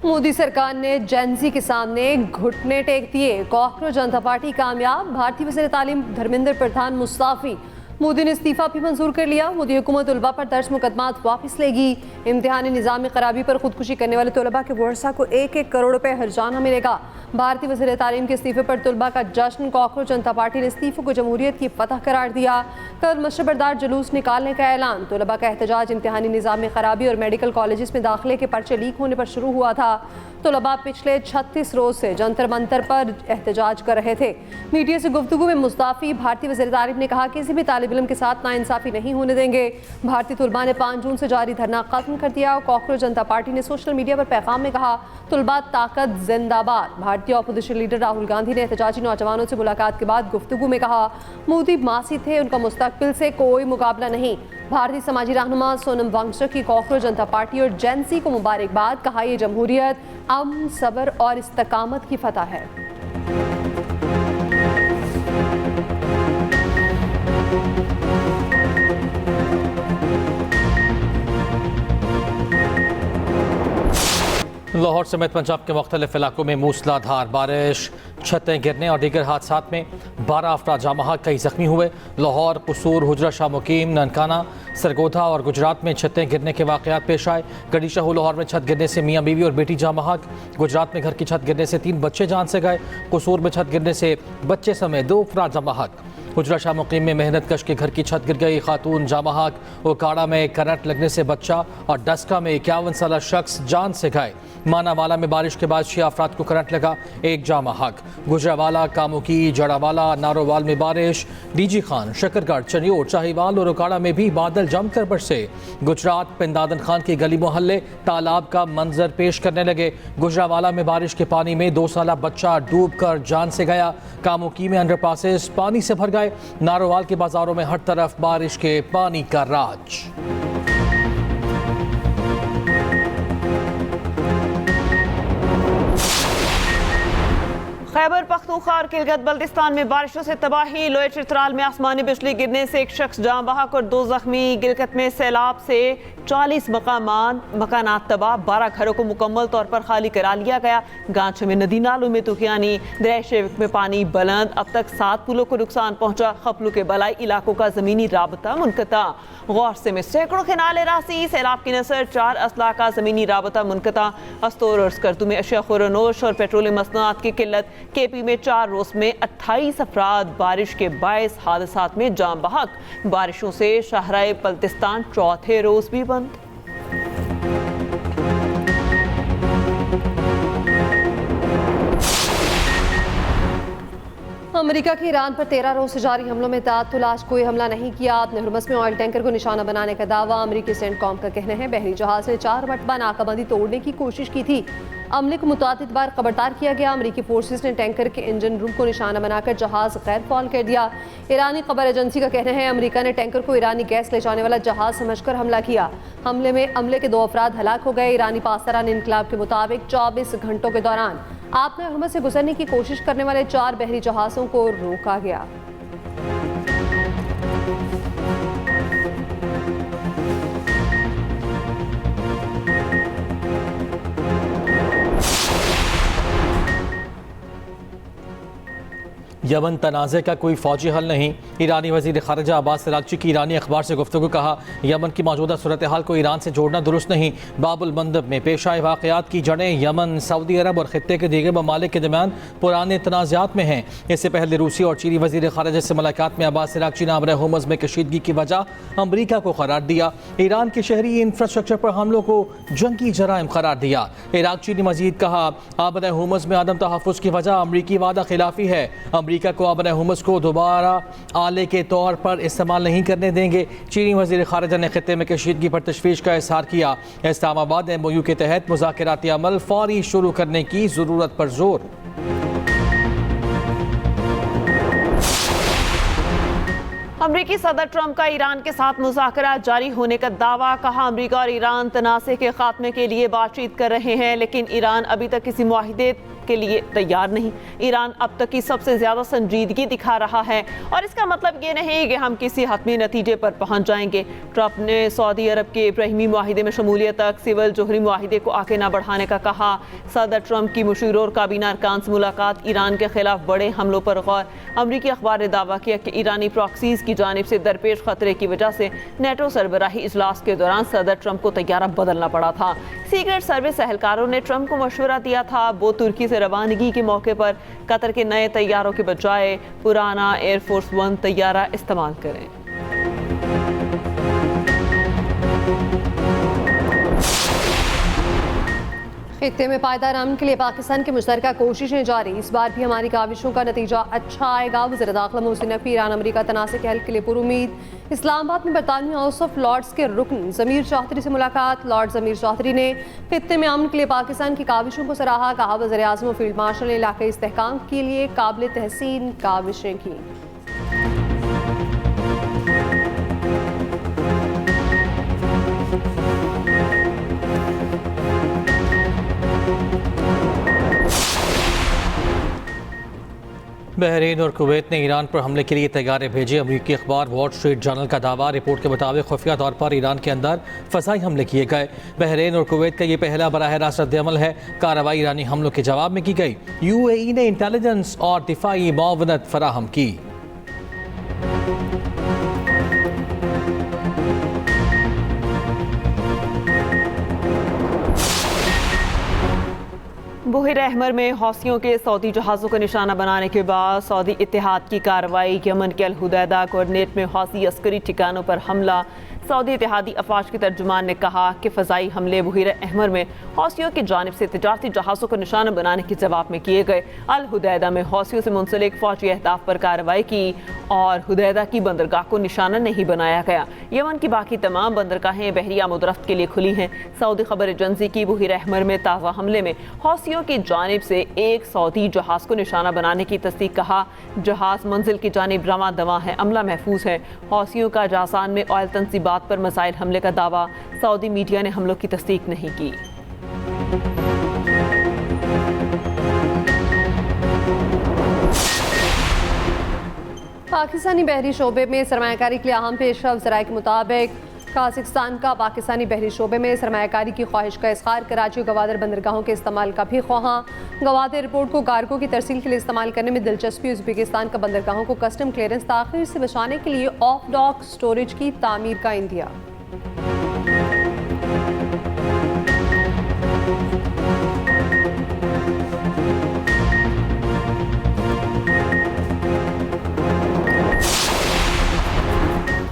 मोदी सरकार ने जेनजी के सामने घुटने टेक दिए। कॉकरोच जनता पार्टी कामयाब। भारतीय वज़ीर तालीम धर्मेंद्र प्रधान मुस्ताफी। मोदी ने इस्तीफा भी मंजूर कर लिया। मोदी हुकूमत तलबा पर दर्ज मुकदमात वापस लेगी। इम्तिहानी निज़ाम में खराबी पर खुदकुशी करने वाले तलबा के वर्सा को 1-1 करोड़ रुपए हर्जाना मिलेगा। भारतीय वज़ीर तालीम के इस्तीफे पर तलबा का जश्न। कॉकरोच जनता पार्टी ने इस्तीफे को जमहूरियत की फतह करार दिया। कल मशरबरदार जुलूस निकालने का ऐलान। तलबा का एहतजाज इम्तिहानी निज़ाम में खराबी और मेडिकल कॉलेज में दाखिले के पर्चे लीक होने पर शुरू हुआ था। तलबा पिछले 36 रोज से जंतर मंतर पर एहतजाज कर रहे थे। मीडिया से गुफ्तगू में मुस्ताफी भारतीय वज़ीर तालीम ने कहा किसी भी तालिब इल्म के साथ नाइंसाफ़ी नहीं होने देंगे। भारतीय तलबा ने 5 जून से जारी धरना खत्म कर दिया। कॉकरोच जनता पार्टी ने सोशल मीडिया पर पैगाम में कहा तलबा ताकत जिंदाबाद। भारतीय अपोजिशन लीडर राहुल गांधी ने एहतजाजी नौजवानों से मुलाकात के बाद गुफ्तगू में कहा मोदी मासी थे, उनका मुस्तकबिल से कोई मुकाबला नहीं। भारतीय समाजी रहनुमा सोनम वांगचुक की कॉकरोच जनता पार्टी और जेनसी को मुबारकबाद। कहा यह जमहूरियत अमन, सब्र और इस्तकामत की फतह है। लाहौर समेत पंजाब के मुख्तलिफ इलाकों में मूसलाधार बारिश, छतें गिरने और दीगर हादसात में 12 अफराद जाँ बहक, कई जख्मी हुए। लाहौर, कसूर, हुजरा शाह मुकीम, ननकाना, सरगोधा और गुजरात में छतें गिरने के वाक़यात पेश आए। गढ़ी शाहू लाहौर में छत गिरने से मियाँ बीवी और बेटी जाँ बहक। गुजरात में घर की छत गिरने से 3 बच्चे जान से गए। कसूर में छत गिरने से बच्चे समेत 2 अफराद जाँ बहक। हुजरा शाह मुकीम में मेहनत कश के घर की छत गिर गई, खातून जाँ बहक। ओकाड़ा में करंट लगने से बच्चा और डस्का में 51 साल शख्स जान से गए। मानावाला में बारिश के बाद 6 अफराद को करंट लगा, 1 जाँ बहक। गुजरावाला, कामुकी, जड़ावाला, नारोवाल में बारिश। डीजी खान, शकरगढ़, चनियोट, शाहीवाल और ओकाड़ा में भी बादल जमकर बरसे। गुजरात, पिंदादन खान की गली मोहल्ले तालाब का मंजर पेश करने लगे। गुजरावाला में बारिश के पानी में 2 साला बच्चा डूब कर जान से गया। कामुकी में अंडरपासेस पानी से भर गए। नारोवाल के बाजारों में हर तरफ बारिश के पानी का राज। खैबर पख्तूनख्वा और गिलगित बल्तिस्तान में बारिशों से तबाही। लोए चित्राल में आसमानी बिजली गिरने से 1 शख्स जाँ बहक और 2 जख्मी। गिलगित में सैलाब से 40 मकानात तबाह, 12 घरों को मुकम्मल तौर पर खाली करा लिया गया। गांच में नदी नालों में तूफानी, दरिया शेवक में पानी बुलंद। अब तक 7 पुलों को नुकसान पहुंचा। खपलों के बलाई इलाकों का ज़मीनी राबता मुनक़ता। गौर से में सैकड़ों के नाले रासी, सैलाब की नसर, 4 असला का ज़मीनी राबता मुनक़ता। अस्तोर और स्कर्दू में अशिया खुरनोश और पेट्रोलियम मसनूआत की किल्लत। केपी में 4 रोज में 28 अफराद बारिश के बायस हादसात में जाँ बहक। बारिशों से शाहराए बल्तिस्तान चौथे रोज भी बंद। अमेरिका के ईरान पर 13 रोज से जारी हमलों में तातुल आज कोई हमला नहीं किया। अपने हुर्मस में ऑयल टैंकर को निशाना बनाने का दावा। अमेरिकी सेंटकॉम का कहना है बहरी जहाज ने 4 मरतबा नाकाबंदी तोड़ने की कोशिश की थी। अमले को मुतादिद बार खबरदार किया गया। अमेरिकी फोर्सेस ने टैंकर के इंजन रूम को निशाना बनाकर जहाज गैर फाल कर दिया। ईरानी खबर एजेंसी का कहना है अमेरिका ने टैंकर को ईरानी गैस ले जाने वाला जहाज समझकर हमला किया। हमले में अमले के 2 अफराद हलाक हो गए। ईरानी पासदारान इनकलाब के मुताबिक 24 घंटों के दौरान आपने हुर्मस से गुजरने की कोशिश करने वाले 4 बहरी जहाज़ों को रोका गया। यमन तनाज़े का कोई फौजी हल नहीं। ईरानी वज़ीर ख़ारिजा अब्बास अराग़ची की ईरानी अखबार से गुफ्तगू। कहा यमन की मौजूदा सूरत हाल को ईरान से जोड़ना दुरुस्त नहीं। बाबुल मंदब में पेश आए वाक़यात की जड़ें यमन, सऊदी अरब और ख़ित्ते के दीगर ममालिक के दरमियान पुराने तनाज़ात में हैं। इससे पहले रूसी और चीनी वज़ीर ख़ारिजा से मुलाकात में अब्बास अराग़ची ने आबरा हुर्मुज़ में कशीदगी की वजह अमरीका को करार दिया। ईरान के शहरी इंफ्रास्ट्रक्चर पर हमलों को जंगी जराइम करार दिया। अराग़ची ने मज़ीद कहा आबरा हुर्मुज़ में अदम तहफ़्फ़ुज़ की वजह अमरीकी वादा खिलाफ़ी है। अमरीका को आबरा हुर्मुज़ को दोबारा आले के तौर पर इस्तेमाल नहीं करने देंगे। चीनी वज़ीर ख़ारिजा ने खित्ते में कशीदगी पर तशवीश का इज़हार किया। इस्लामाबाद MOU के तहत मुज़ाकराती अमल फौरी शुरू करने की ज़रूरत पर जोर। अमरीकी सदर ट्रंप का ईरान के साथ मुज़ाकरा जारी होने का दावा। कहा अमरीका और ईरान तनाज़े के खात्मे के लिए बातचीत कर रहे हैं, लेकिन ईरान अभी तक किसी मुआहिदे के लिए तैयार नहीं। ईरान अब तक की सबसे ज़्यादा संजीदगी दिखा रहा है और इसका मतलब ये नहीं कि हम किसी हतमी नतीजे पर पहुँच जाएंगे। ट्रंप ने सऊदी अरब के इब्राहिमी मुआहिदे में शमूलियत तक सिविल जोहरी मुआहिदे को आगे न बढ़ाने का कहा। सदर ट्रंप की मुशीर और काबीना अरकान से मुलाकात, ईरान के खिलाफ बड़े हमलों पर गौर। अमरीकी अखबार ने दावा किया कि ईरानी प्रॉक्सीज की जानिब से दरपेश खतरे की वजह से नेटो सरबराही इजलास के दौरान सदर ट्रंप को तैयारा बदलना पड़ा था। सीक्रेट सर्विस एहलकारों ने ट्रंप को मशवरा दिया था वो तुर्की से रवानगी के मौके पर कतर के नए तैयारों के बजाय पुराना एयरफोर्स वन तैयारा इस्तेमाल करें। खित्ते में पायदार अमन के लिए पाकिस्तान की मुश्तरका कोशिशें जारी। इस बार भी हमारी काविशों का नतीजा अच्छा आएगा। वज़ीर दाखिला मोहसिन नकवी ईरान अमेरिका तनाज़े के हल के लिए पुरुमीद। इस्लामाबाद में बरतानवी हाउस ऑफ लॉर्ड्स के रुकन ज़मीर चौधरी से मुलाकात। लॉर्ड ज़मीर चौधरी ने खित्ते में अमन के लिए पाकिस्तान की काविशों को सराहा। कहा वज़ीर आज़म और फील्ड मार्शल ने इलाक़ाई इस्तेहकाम के लिए काबिल तहसीन काविशें की। बहरीन और कुवैत ने ईरान पर हमले के लिए तैयारे भेजे। अमरीकी अखबार वॉल स्ट्रीट जर्नल का दावा। रिपोर्ट के मुताबिक खुफिया तौर पर ईरान के अंदर फ़ज़ाई हमले किए गए। बहरीन और कुवैत का ये पहला बराह रास्त रद्द-ए-अमल है। कार्रवाई ईरानी हमलों के जवाब में की गई। UAE ने इंटेलिजेंस और दिफाई मुआवनत फराहम की। बुहिर अहमर में हौसियों के सऊदी जहाज़ों को निशाना बनाने के बाद सऊदी इत्तेहाद की कार्रवाई। यमन के अल हुदैदा कोऑर्डिनेट में हौसी अस्करी ठिकानों पर हमला। सऊदी इत्तेहादी अफवाज के तर्जुमान ने कहा कि फ़ज़ाई हमले बुहिर अहमर में हौसियों की जानिब से तिजारती जहाज़ों को निशाना बनाने के जवाब में किए गए। अल हुदैदा में हौसियों से मुंसलिक फ़ौजी अहदाफ पर कार्रवाई की और हुदैदा की बंदरगाह को निशाना नहीं बनाया गया। यमन की बाकी तमाम बंदरगाहें बहरिया मुदरफ्त के लिए खुली हैं। सऊदी खबर एजेंसी की बुहिर अहमर में ताज़ा हमले में हौसियों की जानिब से एक सऊदी जहाज़ को निशाना बनाने की तस्दीक। कहा जहाज़ मंजिल की जानिब रवां दवा है, अमला महफूज है। हौसियों का जासान में ऑयल तनसीबात पर मिसाइल हमले का दावा। सऊदी मीडिया ने हमलों की तस्दीक नहीं की। पाकिस्तानी बहरी शोबे में सरमायाकारी के लिए अहम पेशरफ। ज़राए के मुताबिक काज़ाकिस्तान का पाकिस्तानी बहरी शोबे में सरमायाकारी की ख्वाहिश का इज़हार। कराची और गवादर बंदरगाहों के इस्तेमाल का भी ख्वाहां। गवादर एयरपोर्ट को कार्गो की तरसील के लिए इस्तेमाल करने में दिलचस्पी। उज़्बेकिस्तान का बंदरगाहों को कस्टम क्लियरेंस ताख़ीर से बचाने के लिए ऑफ डॉक स्टोरेज की तामीर का इंदिया।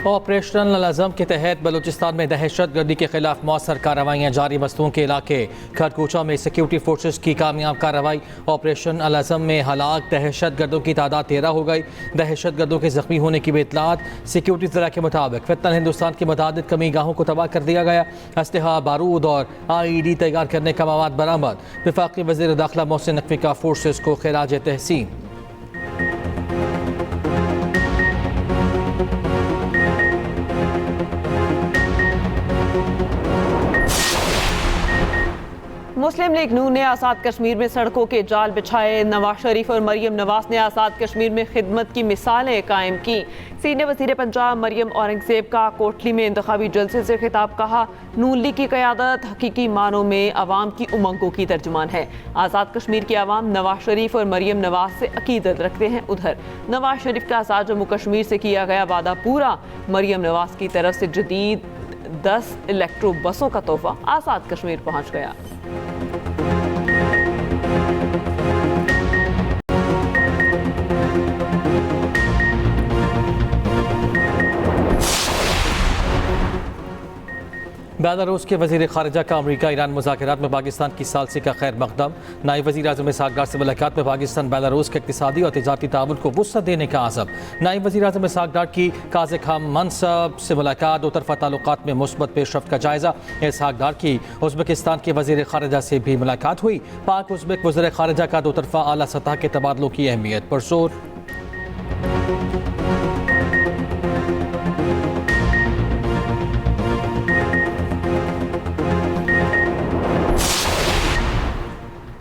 ऑपरेशन अल-अज़म के तहत बलूचिस्तान में दहशत गर्दी के खिलाफ मौसर कार्रवाइयाँ जारी। मस्तून के इलाके खरकूचा में सिक्योरिटी फोर्सेस की कामयाब कार्रवाई। ऑपरेशन अल-अज़म में हलाक दहशत गर्दों की तादाद 13 हो गई। दहशत गर्दों के जख्मी होने की भी इतलात। सिक्योरिटी ज़रा के मुताबिक फितनल हिंदुस्तान की मुतादिद कमी गाहों को तबाह कर दिया गया। असलहा, बारूद और IED तैयार करने का मवाद बरामद। वफाकी वज़ीर दाखिला मोहसिन नकवी का फोर्सेस को खिराज तहसीन। मुस्लिम लीग नून ने आज़ाद कश्मीर में सड़कों के जाल बिछाए। नवाज शरीफ और मरियम नवाज ने आज़ाद कश्मीर में खिदमत की मिसालें कायम की। सीनियर वज़ीर पंजाब मरियम औरंगज़ेब का कोटली में इंतखाबी जलसे से खिताब। कहा नून लीग की क़यादत हकीकी मानों में अवाम की उमंगों की तर्जुमान है। आज़ाद कश्मीर के अवाम नवाज शरीफ और मरियम नवाज से अकीदत रखते हैं। उधर नवाज शरीफ का आज़ाद जम्मू कश्मीर से किया गया वादा पूरा। मरियम नवाज की तरफ से जदीद 10 इलेक्ट्रो बसों का तोहफा आज़ाद कश्मीर पहुँच गया। बेलारूस के वज़ीर ख़ारिजा का अमरीका ईरान मुज़ाकरात में पाकिस्तान की सालसी का खैर मकदम। नायब वज़ीर आज़म इसहाक़ डार से मुलाकात में पाकिस्तान बेलारूस के इक़्तिसादी और तिजारती ताउन को वुसअत देने का आज़म। नायब वज़ीर आज़म इसहाक़ डार की काज़े-खाम मनसब से मुलाकात। दो तरफ़ा ताल्लुक़ात में मुस्बत पेशरफ़्त का जायज़ा। इसहाक़ डार की उज़्बेकिस्तान के वज़ीर ख़ारिजा से भी मुलाकात हुई। पाक उज़्बेक वज़ीर ख़ारिजा का दो तरफ़ा आला सतह के तबादलों की अहमियत पर जोर।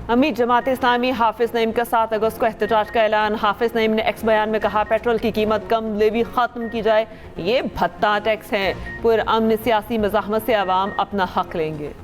अमीर जमात इस्लामी हाफिज नईम का 7 अगस्त को एहतजाज का ऐलान। हाफिज नईम ने एक्स बयान में कहा, पेट्रोल की कीमत कम, लेवी खत्म की जाए, ये भत्ता टैक्स है। पुरअमन सियासी मज़ाहमत से आवाम अपना हक लेंगे।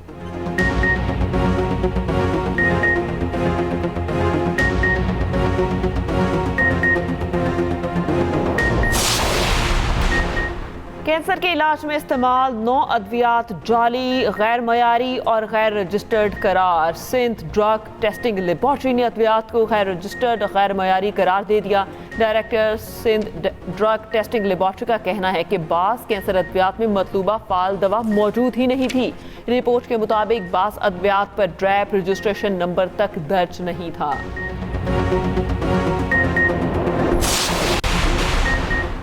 कैंसर के इलाज में इस्तेमाल 9 अद्वियात जाली, गैर मयारी और गैर रजिस्टर्ड करार। सिंध ड्रग टेस्टिंग लेबॉर्ट्री ने अद्वियात को गैर रजिस्टर्ड, गैर मयारी करार दे दिया। Director Sindh drug testing laboratory का कहना है कि बास कैंसर अद्वियात में मतलूबा फाल दवा मौजूद ही नहीं थी। रिपोर्ट के मुताबिक बास अद्वियात पर ड्रैप रजिस्ट्रेशन नंबर तक दर्ज नहीं था।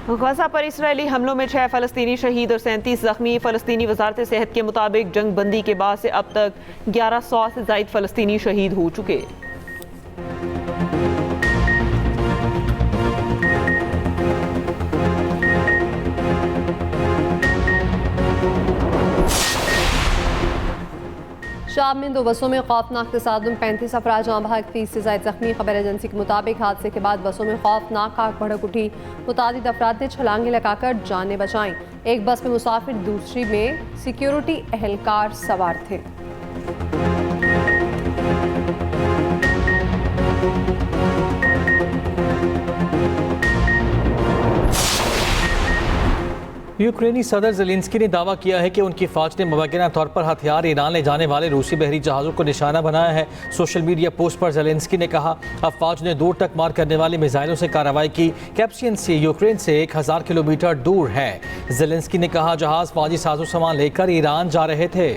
गजा पर इसराइली हमलों में 6 फ़लस्तीनी शहीद और 37 जख्मी। फ़लस्तीनी वजारत सेहत के मुताबिक जंग बंदी के बाद से अब तक 1100 से ज़ायद फ़लस्तीनी शहीद हो चुके। शाम में 2 बसों में खौफनाक तसादुम, 35 अफराद जहाँ बहक, 30 से ज़ायद जख्मी। खबर एजेंसी के मुताबिक हादसे के बाद बसों में खौफनाक आग भड़क उठी। मुतादिद अफराद ने छलांगे लगाकर जानें बचाईं। एक बस में मुसाफिर, दूसरी में सिक्योरिटी एहलकार सवार थे। यूक्रेनी सदर ज़ेलेंस्की ने दावा किया है कि उनकी फ़ौज ने मुबैना तौर पर हथियार ईरान ले जाने वाले रूसी बहरी जहाज़ों को निशाना बनाया है। सोशल मीडिया पोस्ट पर ज़ेलेंस्की ने कहा, अब फ़ौज ने दूर तक मार करने वाली मिसाइलों से कार्रवाई की। कैप्सियन सी यूक्रेन से 1000 किलोमीटर दूर है। ज़ेलेंस्की ने कहा, जहाज़ फ़ौजी साजो सामान लेकर ईरान जा रहे थे।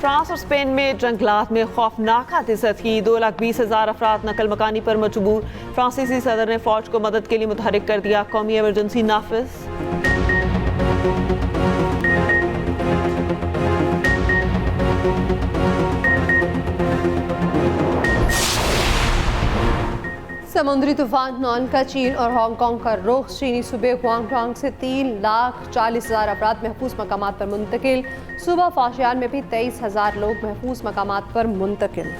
फ्रांस और स्पेन में जंगलात में खौफनाक हादसत की। 2,20,000 अफराद नकल मकानी पर मजबूर। फ्रांसीसी सदर ने फौज को मदद के लिए मुतहरिक कर दिया। कौमी इमरजेंसी नाफिज। समुद्री तूफान नॉन का चीन और हांगकांग का रुख। चीनी सूबे हुआंगडोंग से 3,40,000 अफराद महफूज मकामात पर मुंतकिल। सूबा फाशियान में भी 23,000 लोग महफूज मकामात पर मुंतकिल।